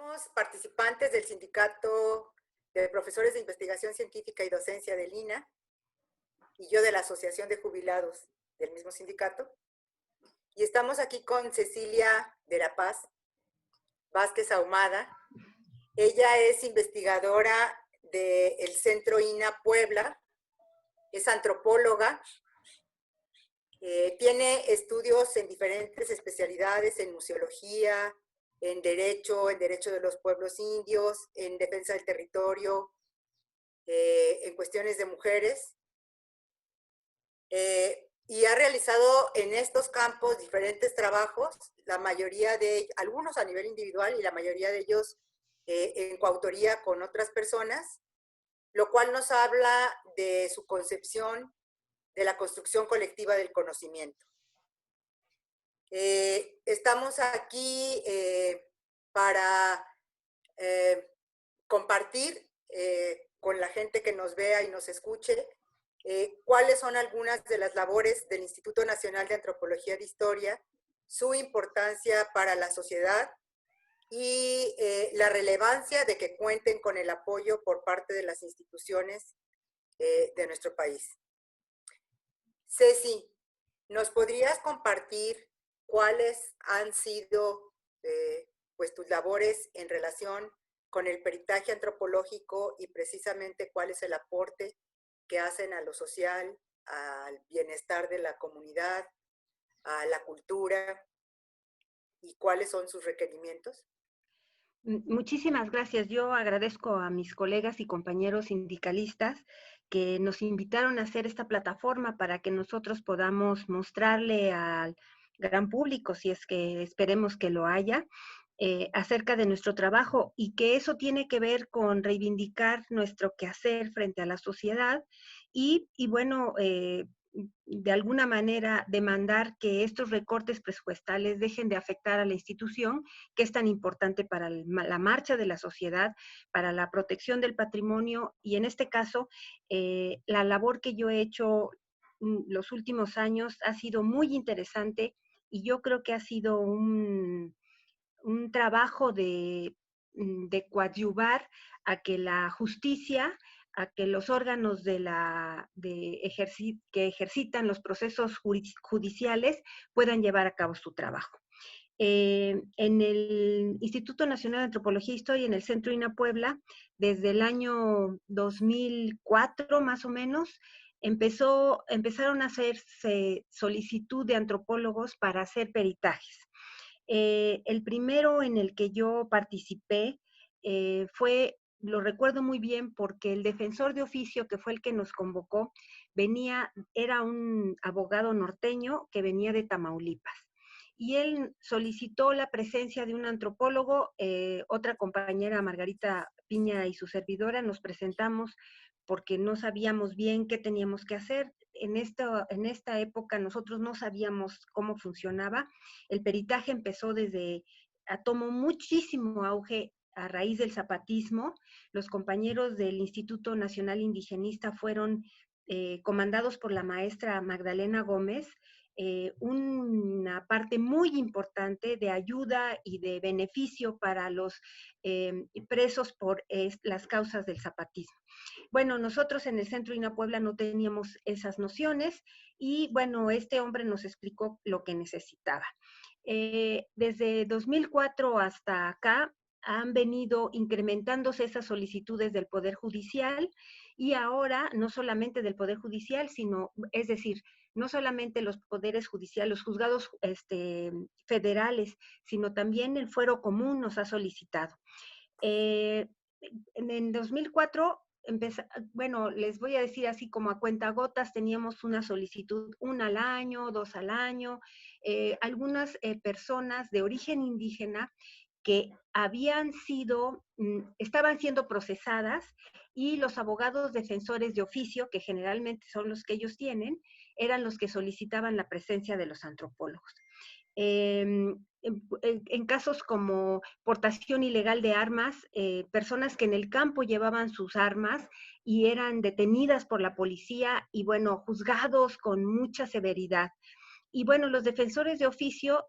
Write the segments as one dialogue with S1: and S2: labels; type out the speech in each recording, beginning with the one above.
S1: Somos participantes del Sindicato de Profesores de Investigación Científica y Docencia del INA y yo de la Asociación de Jubilados del mismo sindicato. Y estamos aquí con Cecilia de la Paz Vázquez Ahumada. Ella es investigadora del Centro INA Puebla, es antropóloga, tiene estudios en diferentes especialidades, en museología, en derecho de los pueblos indios, en defensa del territorio, en cuestiones de mujeres. Y ha realizado en estos campos diferentes trabajos, la mayoría de ellos, algunos a nivel individual y la mayoría de ellos en coautoría con otras personas, lo cual nos habla de su concepción de la construcción colectiva del conocimiento. Estamos aquí para compartir con la gente que nos vea y nos escuche cuáles son algunas de las labores del Instituto Nacional de Antropología de Historia, su importancia para la sociedad y la relevancia de que cuenten con el apoyo por parte de las instituciones de nuestro país. Ceci, ¿nos podrías compartir cuáles han sido pues tus labores en relación con el peritaje antropológico y precisamente cuál es el aporte que hacen a lo social, al bienestar de la comunidad, a la cultura y cuáles son sus requerimientos?
S2: Muchísimas gracias. Yo agradezco a mis colegas y compañeros sindicalistas que nos invitaron a hacer esta plataforma para que nosotros podamos mostrarle al gran público, si es que esperemos que lo haya, acerca de nuestro trabajo, y que eso tiene que ver con reivindicar nuestro quehacer frente a la sociedad y bueno, de alguna manera demandar que estos recortes presupuestales dejen de afectar a la institución, que es tan importante para la marcha de la sociedad, para la protección del patrimonio, y en este caso, la labor que yo he hecho los últimos años ha sido muy interesante, y yo creo que ha sido un trabajo de coadyuvar a que la justicia, a que los órganos que ejercitan los procesos judiciales puedan llevar a cabo su trabajo. En el Instituto Nacional de Antropología e Historia, en el Centro INA Puebla, desde el año 2004 más o menos, empezaron a hacerse solicitud de antropólogos para hacer peritajes. El primero en el que yo participé lo recuerdo muy bien porque el defensor de oficio, que fue el que nos convocó, era un abogado norteño que venía de Tamaulipas. Y él solicitó la presencia de un antropólogo. Otra compañera, Margarita Piña, y su servidora nos presentamos porque no sabíamos bien qué teníamos que hacer. En esta época nosotros no sabíamos cómo funcionaba. El peritaje tomó muchísimo auge a raíz del zapatismo. Los compañeros del Instituto Nacional Indigenista fueron comandados por la maestra Magdalena Gómez, una parte muy importante de ayuda y de beneficio para los presos por las causas del zapatismo. Bueno, nosotros en el Centro INA Puebla no teníamos esas nociones y bueno, este hombre nos explicó lo que necesitaba. Desde 2004 hasta acá han venido incrementándose esas solicitudes del Poder Judicial, y ahora no solamente del Poder Judicial, es decir, no solamente los poderes judiciales, los juzgados federales, sino también el Fuero Común nos ha solicitado. En 2004, bueno, les voy a decir así como a cuentagotas, teníamos una solicitud, una al año, dos al año. Algunas personas de origen indígena que estaban siendo procesadas, y los abogados defensores de oficio, que generalmente son los que ellos tienen, eran los que solicitaban la presencia de los antropólogos. En casos como portación ilegal de armas, personas que en el campo llevaban sus armas y eran detenidas por la policía y, bueno, juzgados con mucha severidad. Y bueno, los defensores de oficio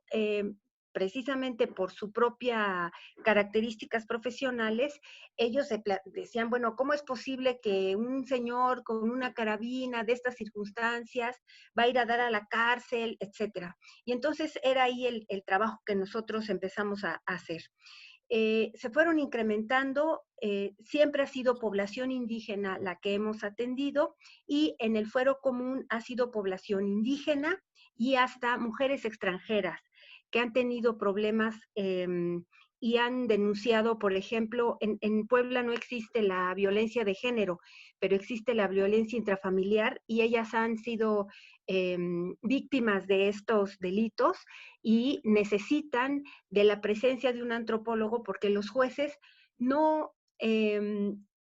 S2: precisamente por su propia características profesionales, ellos decían, bueno, ¿cómo es posible que un señor con una carabina de estas circunstancias va a ir a dar a la cárcel, etcétera? Y entonces era ahí el trabajo que nosotros empezamos a hacer. Se fueron incrementando, siempre ha sido población indígena la que hemos atendido y en el fuero común ha sido población indígena y hasta mujeres extranjeras que han tenido problemas y han denunciado, por ejemplo, en Puebla no existe la violencia de género, pero existe la violencia intrafamiliar y ellas han sido víctimas de estos delitos y necesitan de la presencia de un antropólogo porque los jueces no,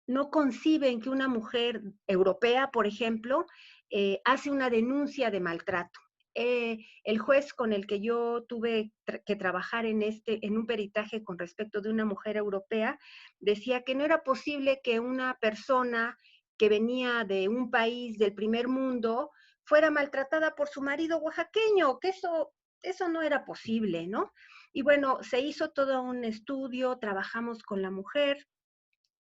S2: no conciben que una mujer europea, por ejemplo, hace una denuncia de maltrato. El juez con el que yo tuve que trabajar en un peritaje con respecto de una mujer europea, decía que no era posible que una persona que venía de un país del primer mundo fuera maltratada por su marido oaxaqueño, que eso no era posible, ¿no? Y bueno, se hizo todo un estudio, trabajamos con la mujer,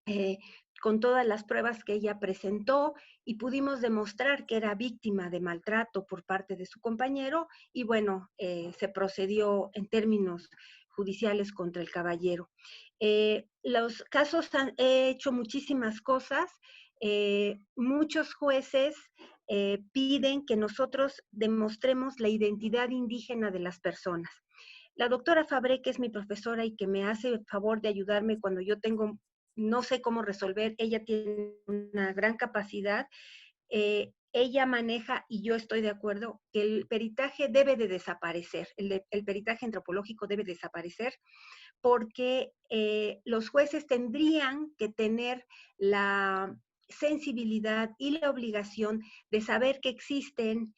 S2: eh, con todas las pruebas que ella presentó y pudimos demostrar que era víctima de maltrato por parte de su compañero y bueno, se procedió en términos judiciales contra el caballero. Los casos he hecho muchísimas cosas, muchos jueces piden que nosotros demostremos la identidad indígena de las personas. La doctora Fabré, que es mi profesora y que me hace el favor de ayudarme cuando yo tengo no sé cómo resolver, ella tiene una gran capacidad, ella maneja, y yo estoy de acuerdo, que el peritaje debe de desaparecer, el peritaje antropológico debe desaparecer, porque los jueces tendrían que tener la sensibilidad y la obligación de saber que existen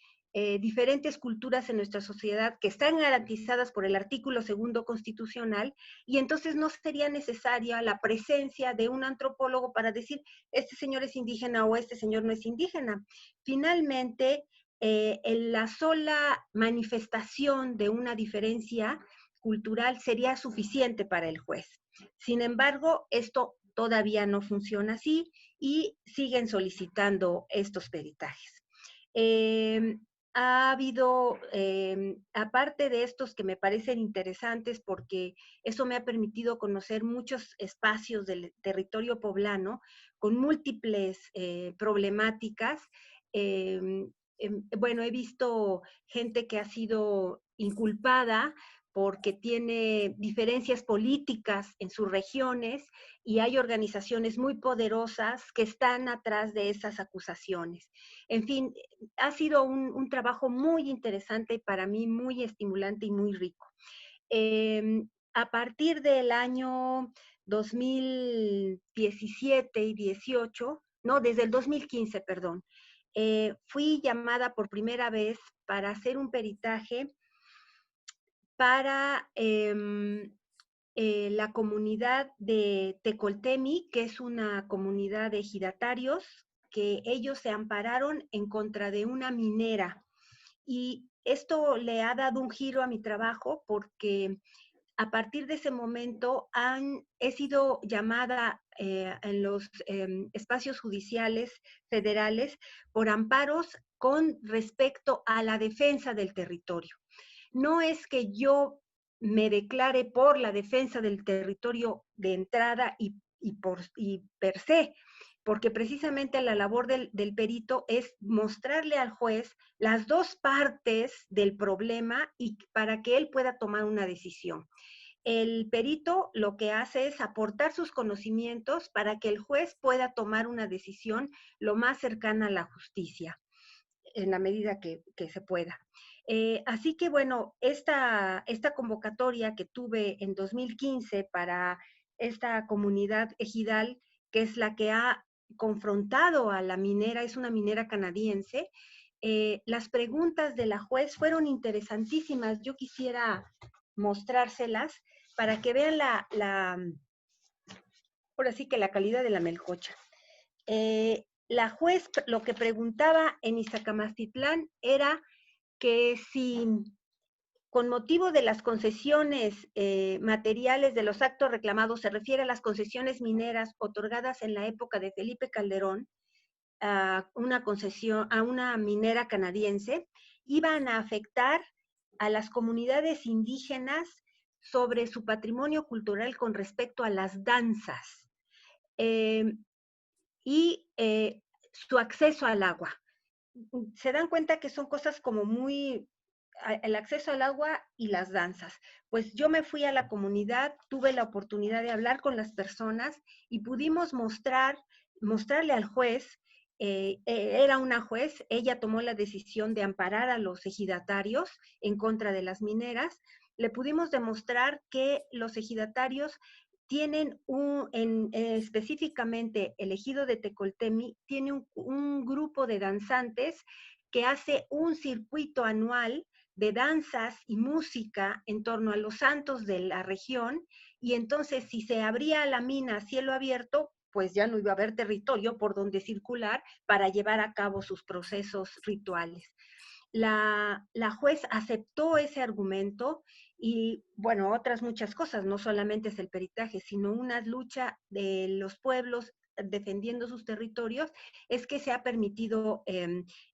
S2: diferentes culturas en nuestra sociedad que están garantizadas por el artículo 2 constitucional y entonces no sería necesaria la presencia de un antropólogo para decir este señor es indígena o este señor no es indígena. Finalmente, en la sola manifestación de una diferencia cultural sería suficiente para el juez. Sin embargo, esto todavía no funciona así y siguen solicitando estos peritajes. Ha habido, aparte de estos que me parecen interesantes porque eso me ha permitido conocer muchos espacios del territorio poblano con múltiples problemáticas. Bueno, he visto gente que ha sido inculpada porque tiene diferencias políticas en sus regiones y hay organizaciones muy poderosas que están atrás de esas acusaciones. En fin, ha sido un trabajo muy interesante y para mí muy estimulante y muy rico. A partir del año 2017 y 18, no, desde el 2015, perdón, fui llamada por primera vez para hacer un peritaje para la comunidad de Tecoltemi, que es una comunidad de ejidatarios, que ellos se ampararon en contra de una minera. Y esto le ha dado un giro a mi trabajo porque a partir de ese momento he sido llamada en los espacios judiciales federales por amparos con respecto a la defensa del territorio. No es que yo me declare por la defensa del territorio de entrada y per se, porque precisamente la labor del perito es mostrarle al juez las dos partes del problema y para que él pueda tomar una decisión. El perito lo que hace es aportar sus conocimientos para que el juez pueda tomar una decisión lo más cercana a la justicia, en la medida que se pueda. Así que bueno, esta convocatoria que tuve en 2015 para esta comunidad ejidal, que es la que ha confrontado a la minera, es una minera canadiense, las preguntas de la juez fueron interesantísimas. Yo quisiera mostrárselas para que vean ahora sí que la calidad de la melcocha. La juez lo que preguntaba en Iztacamastitlán era que si con motivo de las concesiones materiales de los actos reclamados, se refiere a las concesiones mineras otorgadas en la época de Felipe Calderón, a una concesión, a una minera canadiense, iban a afectar a las comunidades indígenas sobre su patrimonio cultural con respecto a las danzas eh, y su acceso al agua. Se dan cuenta que son cosas como muy, el acceso al agua y las danzas. Pues yo me fui a la comunidad, tuve la oportunidad de hablar con las personas y pudimos mostrarle al juez, era una juez, ella tomó la decisión de amparar a los ejidatarios en contra de las mineras. Le pudimos demostrar que los ejidatarios tienen específicamente el ejido de Tecoltemi, tiene un grupo de danzantes que hace un circuito anual de danzas y música en torno a los santos de la región, y entonces si se abría la mina a cielo abierto, pues ya no iba a haber territorio por donde circular para llevar a cabo sus procesos rituales. La juez aceptó ese argumento y, bueno, otras muchas cosas, no solamente es el peritaje, sino una lucha de los pueblos defendiendo sus territorios, es que se ha permitido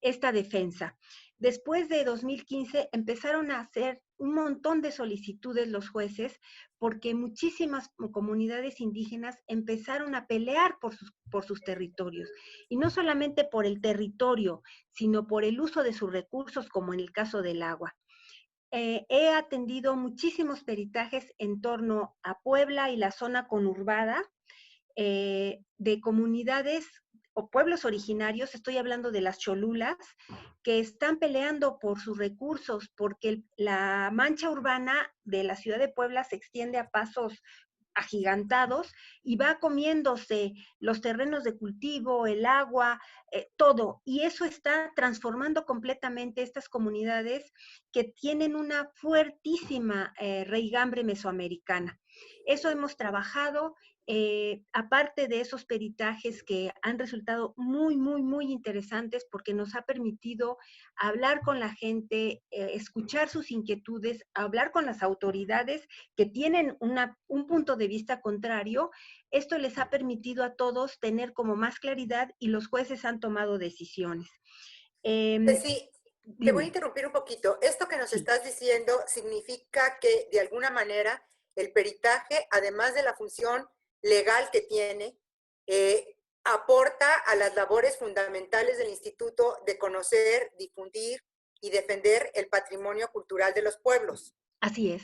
S2: esta defensa. Después de 2015 empezaron a hacer un montón de solicitudes los jueces porque muchísimas comunidades indígenas empezaron a pelear por sus territorios. Y no solamente por el territorio, sino por el uso de sus recursos, como en el caso del agua. He atendido muchísimos peritajes en torno a Puebla y la zona conurbada, de comunidades o pueblos originarios, estoy hablando de las cholulas, que están peleando por sus recursos, porque la mancha urbana de la ciudad de Puebla se extiende a pasos agigantados y va comiéndose los terrenos de cultivo, el agua, todo. Y eso está transformando completamente estas comunidades que tienen una fuertísima raigambre mesoamericana. Eso hemos trabajado, aparte de esos peritajes que han resultado muy, muy, muy interesantes porque nos ha permitido hablar con la gente, escuchar sus inquietudes, hablar con las autoridades que tienen un punto de vista contrario. Esto les ha permitido a todos tener como más claridad y los jueces han tomado decisiones.
S1: Sí, te voy a
S2: Dime.
S1: interrumpir un poquito. Esto que nos
S2: Sí.
S1: estás diciendo significa que de alguna manera el peritaje, además de la función legal que tiene, aporta a las labores fundamentales del instituto de conocer, difundir y defender el patrimonio cultural de los pueblos.
S2: Así es.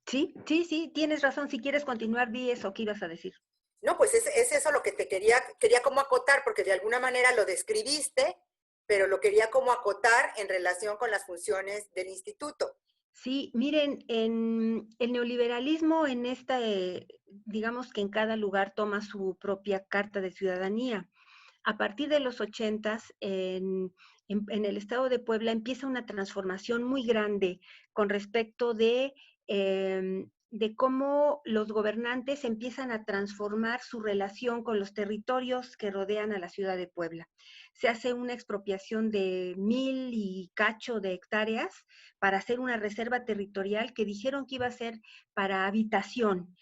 S2: Sí, sí, sí, tienes razón. Si quieres continuar, di eso que ibas a decir.
S1: No, pues es eso lo que te quería como acotar, porque de alguna manera lo describiste, pero lo quería como acotar en relación con las funciones del instituto.
S2: Sí, miren, en el neoliberalismo, digamos que en cada lugar toma su propia carta de ciudadanía. A partir de los 80s, en el estado de Puebla empieza una transformación muy grande con respecto de cómo los gobernantes empiezan a transformar su relación con los territorios que rodean a la ciudad de Puebla. Se hace una expropiación de 1,000 y cacho de hectáreas para hacer una reserva territorial que dijeron que iba a ser para habitación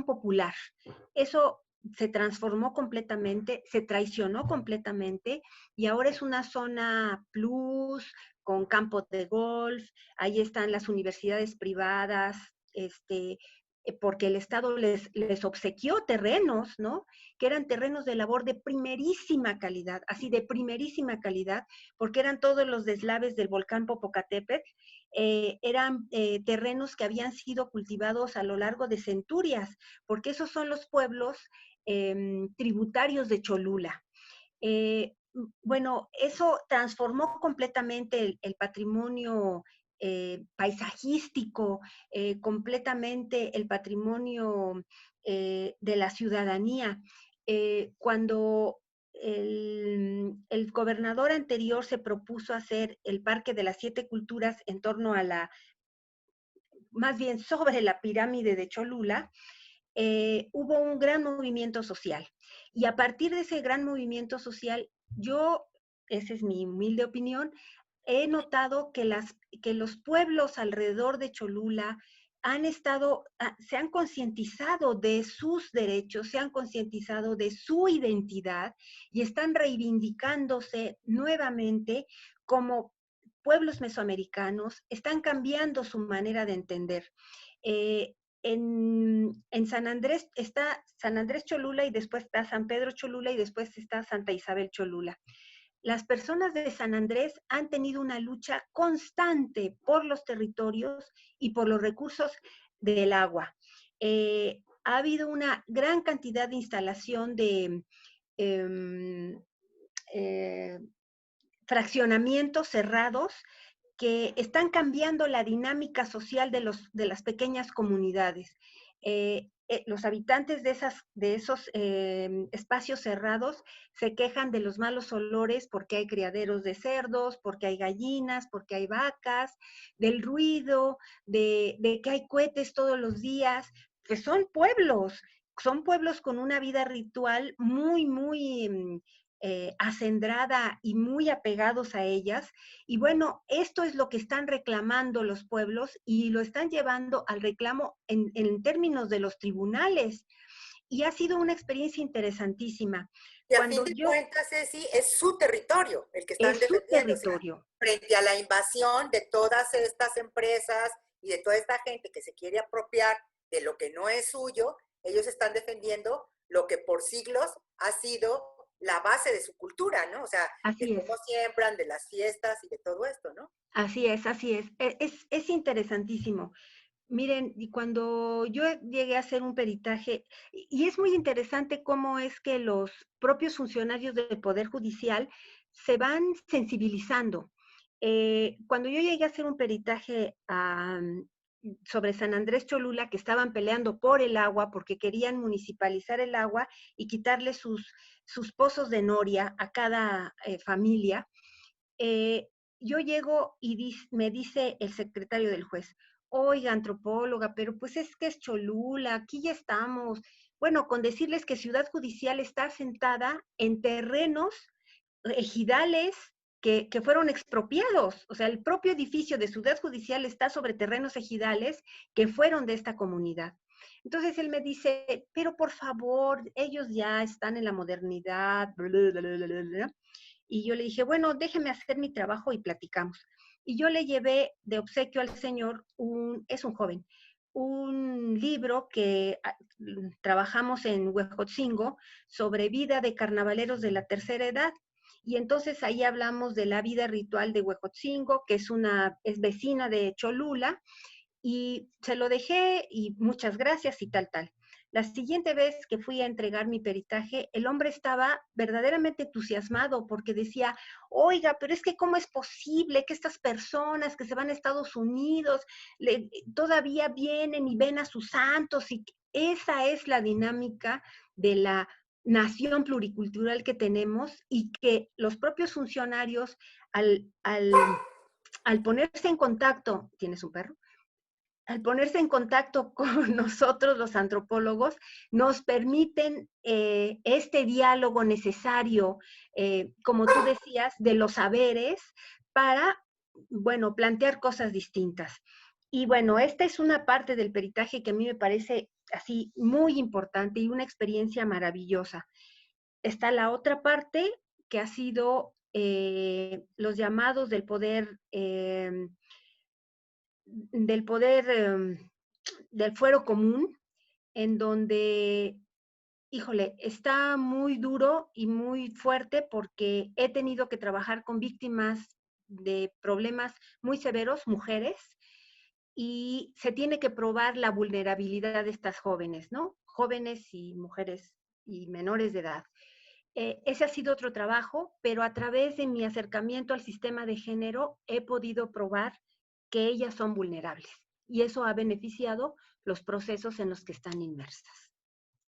S2: popular. Eso se transformó completamente, se traicionó completamente y ahora es una zona plus con campos de golf, ahí están las universidades privadas, porque el Estado les obsequió terrenos, ¿no? Que eran terrenos de labor de primerísima calidad, así de primerísima calidad, porque eran todos los deslaves del volcán Popocatépetl, eran terrenos que habían sido cultivados a lo largo de centurias, porque esos son los pueblos tributarios de Cholula. Bueno, eso transformó completamente el patrimonio paisajístico, completamente el patrimonio de la ciudadanía. Cuando el gobernador anterior se propuso hacer el Parque de las Siete Culturas en torno a más bien sobre la pirámide de Cholula, hubo un gran movimiento social. Y a partir de ese gran movimiento social, esa es mi humilde opinión, he notado que los pueblos alrededor de Cholula se han concientizado de sus derechos, se han concientizado de su identidad y están reivindicándose nuevamente como pueblos mesoamericanos, están cambiando su manera de entender. En San Andrés está San Andrés Cholula y después está San Pedro Cholula y después está Santa Isabel Cholula. Las personas de San Andrés han tenido una lucha constante por los territorios y por los recursos del agua. Ha habido una gran cantidad de instalación de eh, fraccionamientos cerrados que están cambiando la dinámica social de las pequeñas comunidades. Los habitantes de esos espacios cerrados se quejan de los malos olores porque hay criaderos de cerdos, porque hay gallinas, porque hay vacas, del ruido, de que hay cohetes todos los días, pues son pueblos con una vida ritual muy acendrada y muy apegados a ellas. Y bueno, esto es lo que están reclamando los pueblos y lo están llevando al reclamo en términos de los tribunales. Y ha sido una experiencia interesantísima.
S1: Y a fin de cuentas, Ceci, es su territorio el que están
S2: Es su
S1: defendiendo.
S2: territorio.
S1: O sea, frente a la invasión de todas estas empresas y de toda esta gente que se quiere apropiar de lo que no es suyo, ellos están defendiendo lo que por siglos ha sido la base de su cultura, ¿no? O sea, de cómo siembran, de las fiestas y de todo esto, ¿no?
S2: Así es, así es. Es interesantísimo. Miren, y cuando yo llegué a hacer un peritaje, y es muy interesante cómo es que los propios funcionarios del Poder Judicial se van sensibilizando. Cuando yo llegué a hacer un peritaje sobre San Andrés Cholula, que estaban peleando por el agua, porque querían municipalizar el agua y quitarle sus pozos de noria a cada familia, yo llego y me dice el secretario del juez, oiga, antropóloga, pero pues es que es Cholula, aquí ya estamos. Bueno, con decirles que Ciudad Judicial está asentada en terrenos ejidales que fueron expropiados. O sea, el propio edificio de Ciudad Judicial está sobre terrenos ejidales que fueron de esta comunidad. Entonces él me dice, pero por favor, ellos ya están en la modernidad, bla, bla, bla, bla, bla. Y yo le dije, bueno, déjeme hacer mi trabajo y platicamos. Y yo le llevé de obsequio al señor, es un joven, un libro que trabajamos en Huejotzingo sobre vida de carnavaleros de la tercera edad. Y entonces ahí hablamos de la vida ritual de Huejotzingo, que es vecina de Cholula, y se lo dejé y muchas gracias y tal, tal. La siguiente vez que fui a entregar mi peritaje, el hombre estaba verdaderamente entusiasmado porque decía, oiga, pero es que cómo es posible que estas personas que se van a Estados Unidos todavía vienen y ven a sus santos, y esa es la dinámica de la nación pluricultural que tenemos y que los propios funcionarios al ponerse en contacto, ¿tienes un perro? Al ponerse en contacto con nosotros, los antropólogos, nos permiten este diálogo necesario, como tú decías, de los saberes para, bueno, plantear cosas distintas. Y bueno, esta es una parte del peritaje que a mí me parece así muy importante y una experiencia maravillosa. Está la otra parte que ha sido los llamados del poder del fuero común, en donde, híjole, está muy duro y muy fuerte porque he tenido que trabajar con víctimas de problemas muy severos, mujeres, y se tiene que probar la vulnerabilidad de estas jóvenes, ¿no? Jóvenes y mujeres y menores de edad. Ese ha sido otro trabajo, pero a través de mi acercamiento al sistema de género he podido probar que ellas son vulnerables y eso ha beneficiado los procesos en los que están inmersas.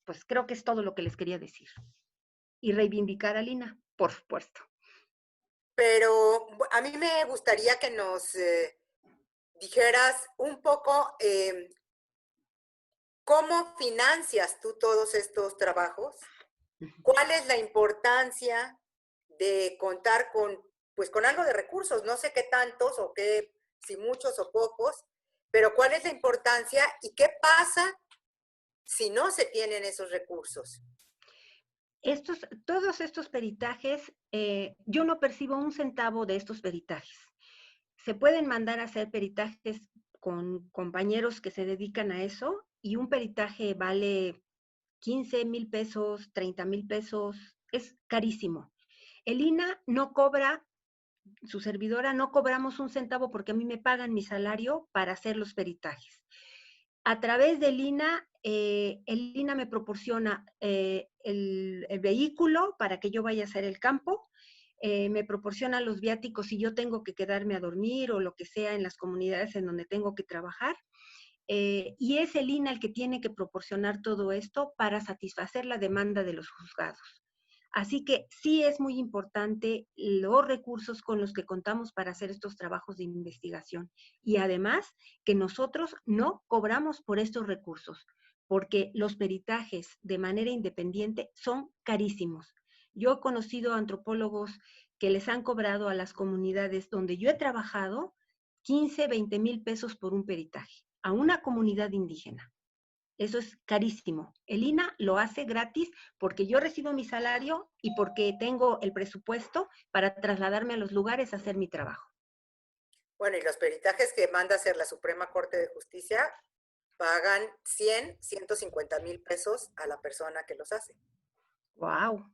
S2: Pues creo que es todo lo que les quería decir. Y reivindicar a Lina, por supuesto.
S1: Pero a mí me gustaría que nos dijeras un poco cómo financias tú todos estos trabajos, cuál es la importancia de contar con pues con algo de recursos, no sé qué tantos o qué, si muchos o pocos, pero cuál es la importancia y qué pasa si no se tienen esos recursos.
S2: Todos estos peritajes, yo no percibo un centavo de estos peritajes. Se pueden mandar a hacer peritajes con compañeros que se dedican a eso y un peritaje vale 15,000 pesos, 30,000 pesos, es carísimo. El INAH no cobra, su servidora no cobramos un centavo porque a mí me pagan mi salario para hacer los peritajes. A través del INAH, el INAH me proporciona el vehículo para que yo vaya a hacer el campo, me proporciona los viáticos si yo tengo que quedarme a dormir o lo que sea en las comunidades en donde tengo que trabajar. Y es el INAH el que tiene que proporcionar todo esto para satisfacer la demanda de los juzgados. Así que sí es muy importante los recursos con los que contamos para hacer estos trabajos de investigación. Y además que nosotros no cobramos por estos recursos, porque los peritajes de manera independiente son carísimos. Yo he conocido antropólogos que les han cobrado a las comunidades donde yo he trabajado 15, 20 mil pesos por un peritaje, a una comunidad indígena. Eso es carísimo. El INAH lo hace gratis porque yo recibo mi salario y porque tengo el presupuesto para trasladarme a los lugares a hacer mi trabajo.
S1: Bueno, y los peritajes que manda hacer la Suprema Corte de Justicia pagan 150,000 pesos a la persona que los hace.
S2: Wow.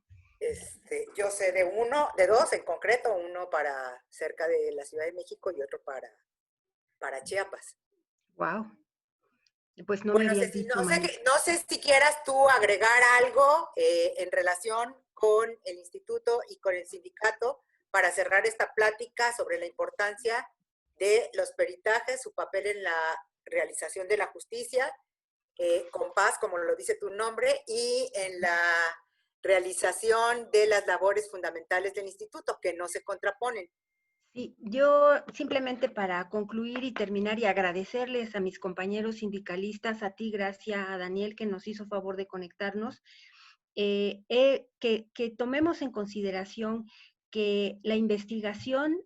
S1: Yo sé de dos en concreto, uno para cerca de la Ciudad de México y otro para Chiapas.
S2: Wow. Pues no me
S1: Bueno,
S2: habías
S1: Ceci,
S2: dicho, Mari.
S1: no sé si quieras tú agregar algo en relación con el instituto y con el sindicato para cerrar esta plática sobre la importancia de los peritajes, su papel en la realización de la justicia, con paz, como lo dice tu nombre, y en la realización de las labores fundamentales del instituto, que no se contraponen.
S2: Sí, yo simplemente para concluir y terminar y agradecerles a mis compañeros sindicalistas, a ti, Gracia, a Daniel, que nos hizo favor de conectarnos, que tomemos en consideración que la investigación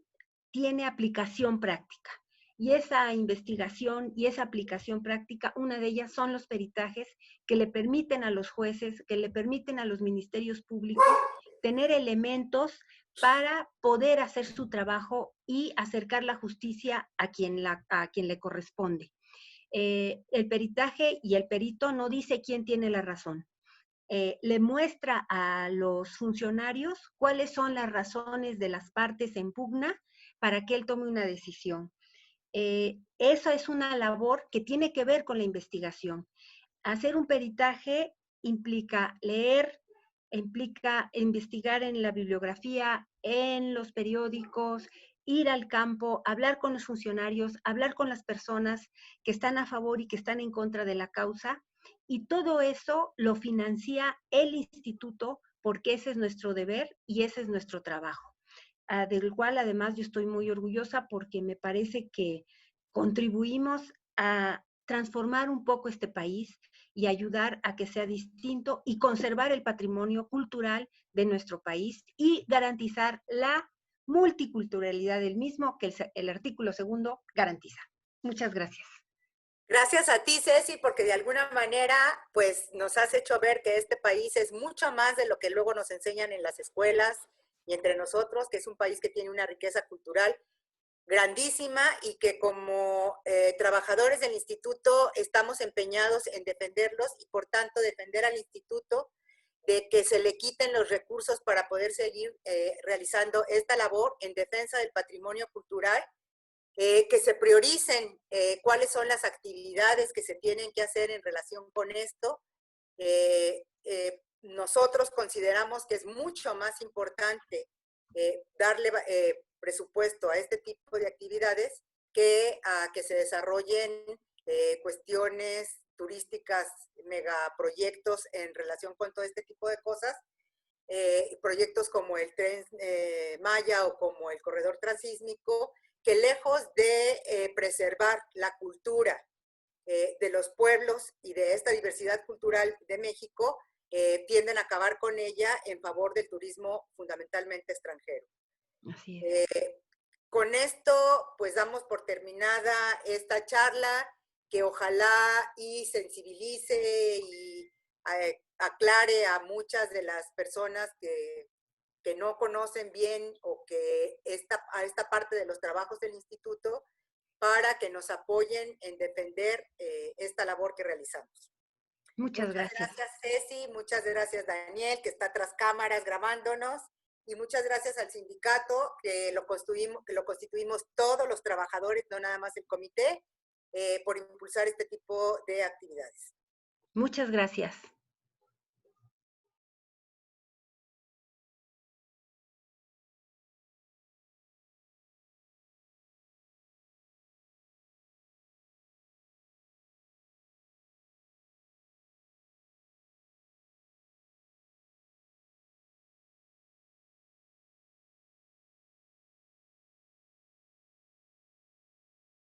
S2: tiene aplicación práctica. Y esa investigación y esa aplicación práctica, una de ellas son los peritajes que le permiten a los jueces, que le permiten a los ministerios públicos tener elementos para poder hacer su trabajo y acercar la justicia a quien le corresponde. El peritaje y el perito no dice quién tiene la razón. Le muestra a los funcionarios cuáles son las razones de las partes en pugna para que él tome una decisión. Esa es una labor que tiene que ver con la investigación. Hacer un peritaje implica leer, implica investigar en la bibliografía, en los periódicos, ir al campo, hablar con los funcionarios, hablar con las personas que están a favor y que están en contra de la causa. Y todo eso lo financia el instituto porque ese es nuestro deber y ese es nuestro trabajo. Del cual además yo estoy muy orgullosa porque me parece que contribuimos a transformar un poco este país y ayudar a que sea distinto y conservar el patrimonio cultural de nuestro país y garantizar la multiculturalidad del mismo que el artículo 2 garantiza. Muchas gracias.
S1: Gracias a ti, Ceci, porque de alguna manera, pues, nos has hecho ver que este país es mucho más de lo que luego nos enseñan en las escuelas y entre nosotros, que es un país que tiene una riqueza cultural grandísima y que como trabajadores del instituto estamos empeñados en defenderlos y por tanto defender al instituto de que se le quiten los recursos para poder seguir realizando esta labor en defensa del patrimonio cultural, que se prioricen cuáles son las actividades que se tienen que hacer en relación con esto. Nosotros consideramos que es mucho más importante darle presupuesto a este tipo de actividades que a que se desarrollen cuestiones turísticas, megaproyectos en relación con todo este tipo de cosas, proyectos como el Tren Maya o como el Corredor Transísmico, que lejos de preservar la cultura de los pueblos y de esta diversidad cultural de México, tienden a acabar con ella en favor del turismo fundamentalmente extranjero.
S2: Así es.
S1: Con esto, pues damos por terminada esta charla, que ojalá y sensibilice y aclare a muchas de las personas que no conocen bien o que a esta parte de los trabajos del instituto, para que nos apoyen en defender esta labor que realizamos.
S2: Muchas
S1: Muchas
S2: gracias.
S1: gracias, Ceci, muchas gracias, Daniel, que está tras cámaras grabándonos, y muchas gracias al sindicato, que lo constituimos todos los trabajadores, no nada más el comité, por impulsar este tipo de actividades.
S2: Muchas gracias.